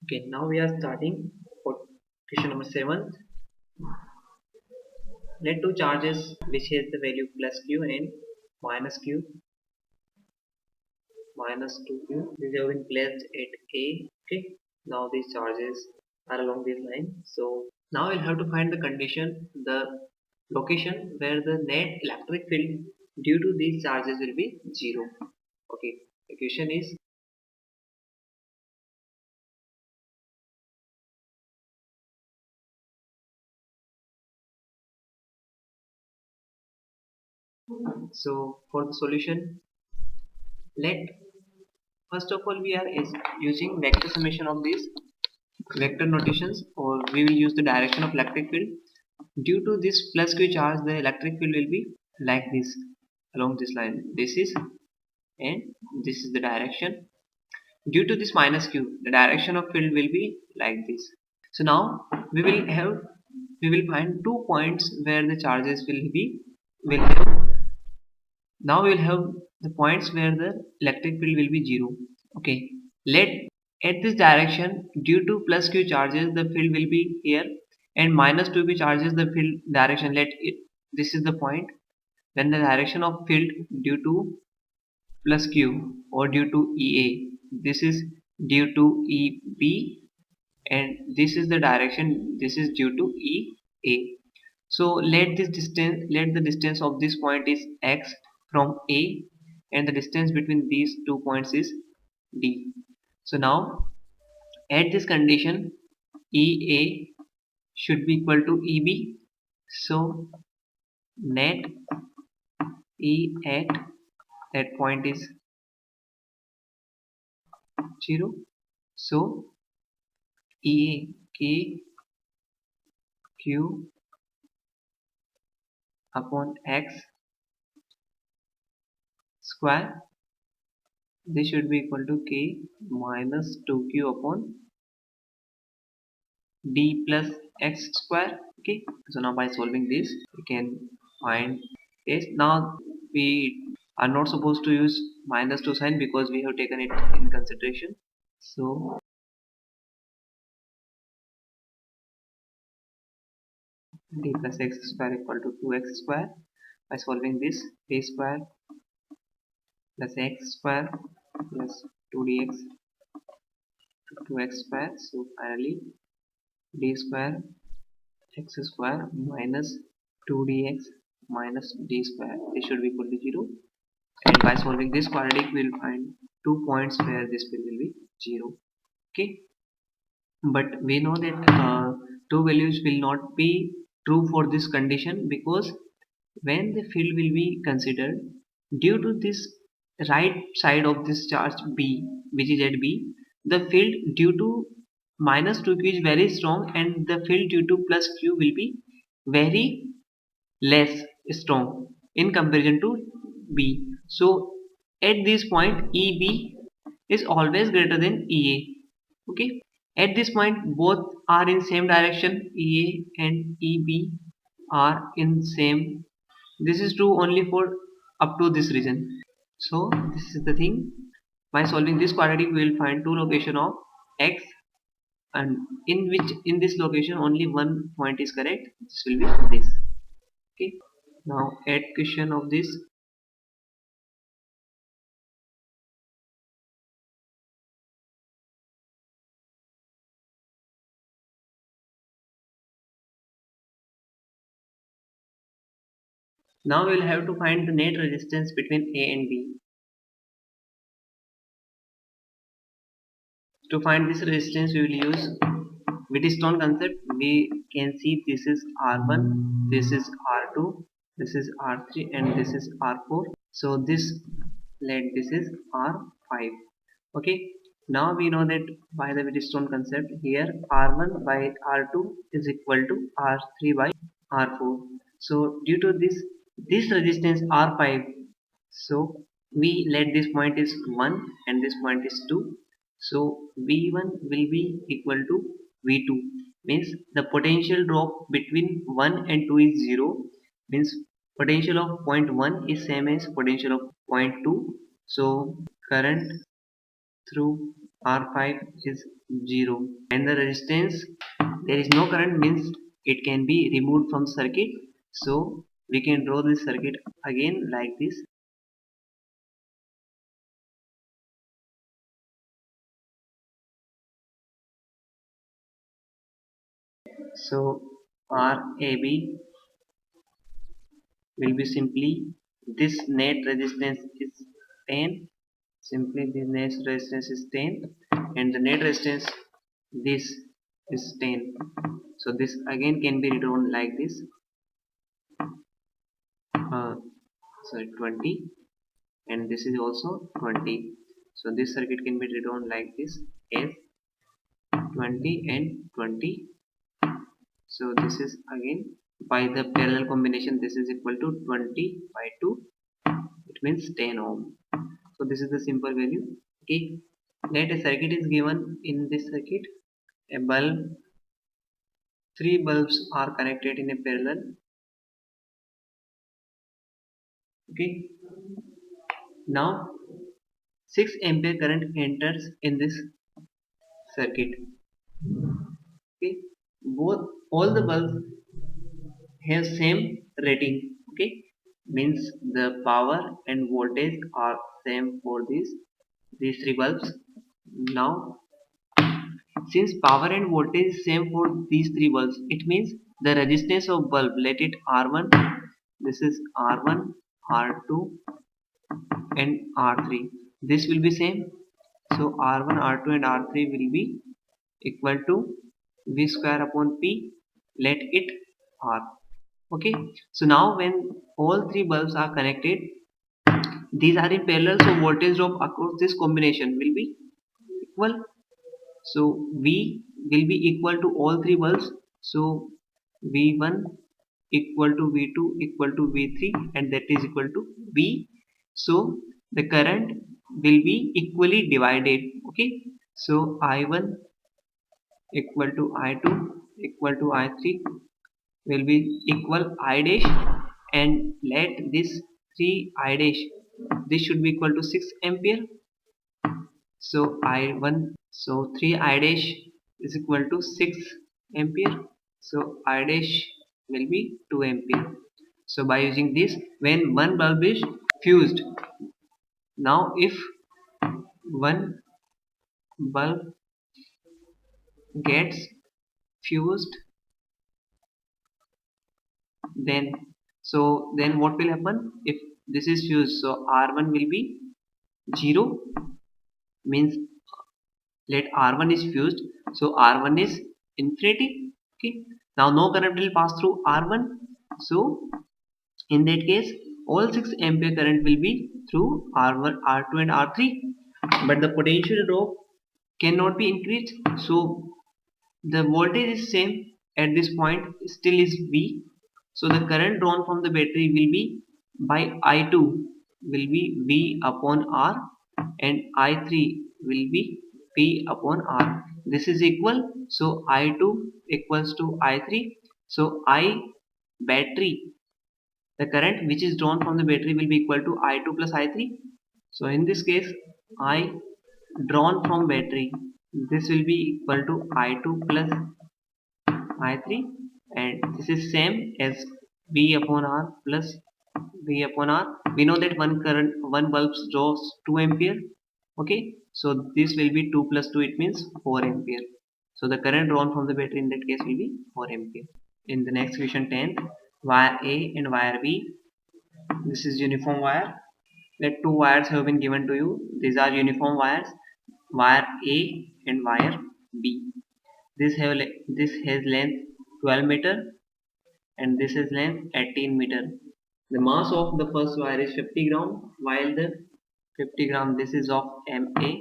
Okay, now we are starting for question number 7. Let two charges which has the value plus q and q minus 2q. These have been placed at A. Okay, now these charges are along this line. So now we'll have to find the condition, the location where the net electric field due to these charges will be 0. Okay, the question is, so for the solution, let first of all we are is using vector summation of these vector notations, or we will use the direction of electric field. Due to this plus q charge, the electric field will be like this, along this line. This is, and this is the direction. Due to this minus q, the direction of field will be like this. So now we will find 2 points where the charges will have. Now we will have the points where the electric field will be 0. Okay, let at this direction, due to plus q charges, the field will be here, and minus 2q charges, the field direction, let it, this is the point when the direction of field due to plus q or due to ea, this is due to eb, and this is the direction, this is due to ea. So let the distance of this point is x from a, and the distance between these 2 points is d. So now at this condition, ea should be equal to eb. So net e at that point is 0. So ea k q upon x square, this should be equal to k minus 2q upon d plus x square. Okay, so now by solving this we can find this. Now we are not supposed to use minus 2 sign because we have taken it in consideration. So d plus x square equal to 2x square. By solving this, a square plus x square plus 2dx to 2x square. So finally d square x square minus 2dx minus d square, this should be equal to 0. And by solving this quadratic, we will find 2 points where this field will be 0. Okay, but we know that two values will not be true for this condition, because when the field will be considered due to this right side of this charge b, which is at b, the field due to minus 2q is very strong, and the field due to plus q will be very less strong in comparison to b. So at this point eb is always greater than ea. Okay, at this point both are in same direction, ea and eb are in same. This is true only for up to this region. So this is the thing. By solving this quadratic, we will find two location of x, and in which in this location only one point is correct. This will be this. Okay, now add question of this. Now we will have to find the net resistance between a and b. To find this resistance, we will use Wheatstone concept. We can see this is R1, this is R2, this is R3, and this is R4. So this is R5. Okay. Now we know that by the Wheatstone concept, here R1 by R2 is equal to R3 by R4. So due to this resistance R5, so we let this point is 1 and this point is 2. So V1 will be equal to V2, means the potential drop between 1 and 2 is 0, means potential of point 1 is same as potential of point 2. So current through R5 is 0, and the resistance, there is no current, means it can be removed from circuit. So we can draw this circuit again like this. So RAB will be simply, this net resistance is 10, simply the net resistance is 10, and the net resistance, this is 10. So this again can be written like this, sorry, 20, and this is also 20. So this circuit can be written like this as 20 and 20. So this is again, by the parallel combination, this is equal to 20 by 2, it means 10 ohm. So this is the simple value. Okay, let a circuit is given. In this circuit, a bulb, three bulbs are connected in a parallel. Okay, now 6 ampere current enters in this circuit. Okay, both, all the bulbs have same rating. Okay, means the power and voltage are same for these three bulbs. Now since power and voltage is same for these three bulbs, it means the resistance of bulb, let it R1, this is R1, R2 and R3, this will be same. So R1, R2 and R3 will be equal to V square upon P, let it R. Okay, so now when all three bulbs are connected, these are in parallel, so voltage drop across this combination will be equal. So V will be equal to all three bulbs, so V1 equal to V2 equal to V3, and that is equal to V. So the current will be equally divided. Okay, so I1 equal to I2 equal to I3 will be equal I dash, and let this 3 I dash, this should be equal to 6 ampere. So I1, so 3 I dash is equal to 6 ampere, so I dash will be 2 ampere. So by using this, when one bulb is fused, now if one bulb gets fused, then, so then what will happen if this is fused? So R1 will be 0, means let R1 is fused, so R1 is infinity. Okay, now no current will pass through R1, so in that case all 6 ampere current will be through R1, R2 and R3, but the potential drop cannot be increased, so the voltage is same at this point, still is V. So the current drawn from the battery will be by I2 will be V upon R, and I3 will be P upon R. This is equal, so I2 equals to I3. So I battery, the current which is drawn from the battery will be equal to I2 plus I3. So in this case, I drawn from battery, this will be equal to I2 plus I3, and this is same as V upon R plus V upon R. We know that one bulb draws 2 ampere. Okay, so this will be 2 plus 2, it means 4 ampere. So the current drawn from the battery in that case will be 4 ampere. In the next question 10, wire A and wire B, this is uniform wire. Let two wires have been given to you, these are uniform wires, wire A and wire B. This has length 12 meter, and this is length 18 meter. The mass of the first wire is 50 gram, while the 50 gram, this is of MA,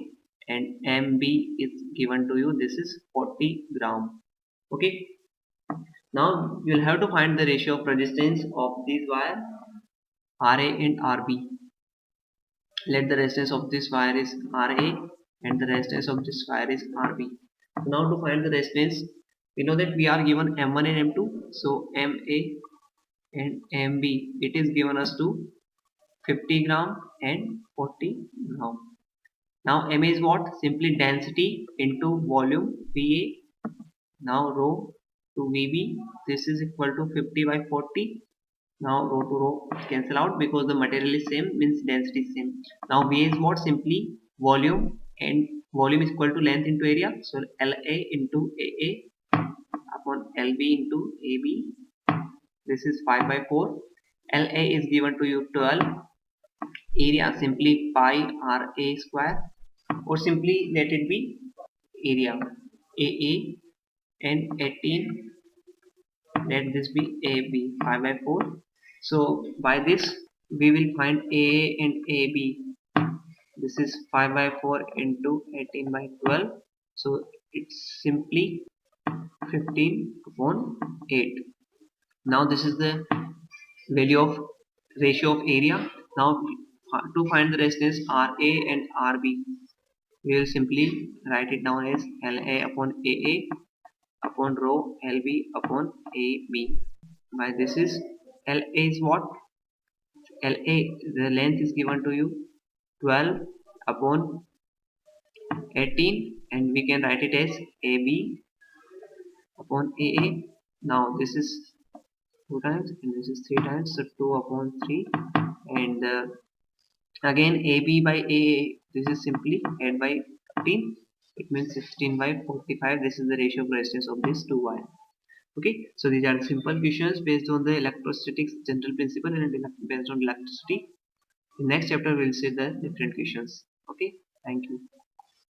and MB is given to you, this is 40 gram. Okay, now you'll have to find the ratio of resistance of these wire RA and RB. Let the resistance of this wire is RA and the resistance of this wire is RB. So now to find the resistance, we know that we are given M1 and M2. So MA and MB, it is given us to 50 gram and 40 gram. Now Ma is what? Simply density into volume Va. Now rho to Vb, this is equal to 50 by 40. Now rho to rho cancel out because the material is same, means density is same. Now V is what? Simply volume, and volume is equal to length into area. So La into AA upon Lb into AB. This is 5 by 4. La is given to you 12. Area simply pi Ra square, or simply let it be area AA, and 18, let this be AB, 5 by 4. So by this we will find AA and AB. This is 5 by 4 into 18 by 12, so it's simply 15 upon 8. Now this is the value of ratio of area. Now to find the resistance RA and RB, we will simply write it down as LA upon AA upon rho LB upon AB. By this is LA is what? LA, the length is given to you 12 upon 18, and we can write it as AB upon AA. Now this is 2 times and this is 3 times, so 2 upon 3, and again AB by AA, this is simply add by 15, it means 16 by 45. This is the ratio of resistance of this two wire. Okay, so these are the simple questions based on the electrostatics general principle and based on electricity. In next chapter we will see the different questions. Okay, thank you.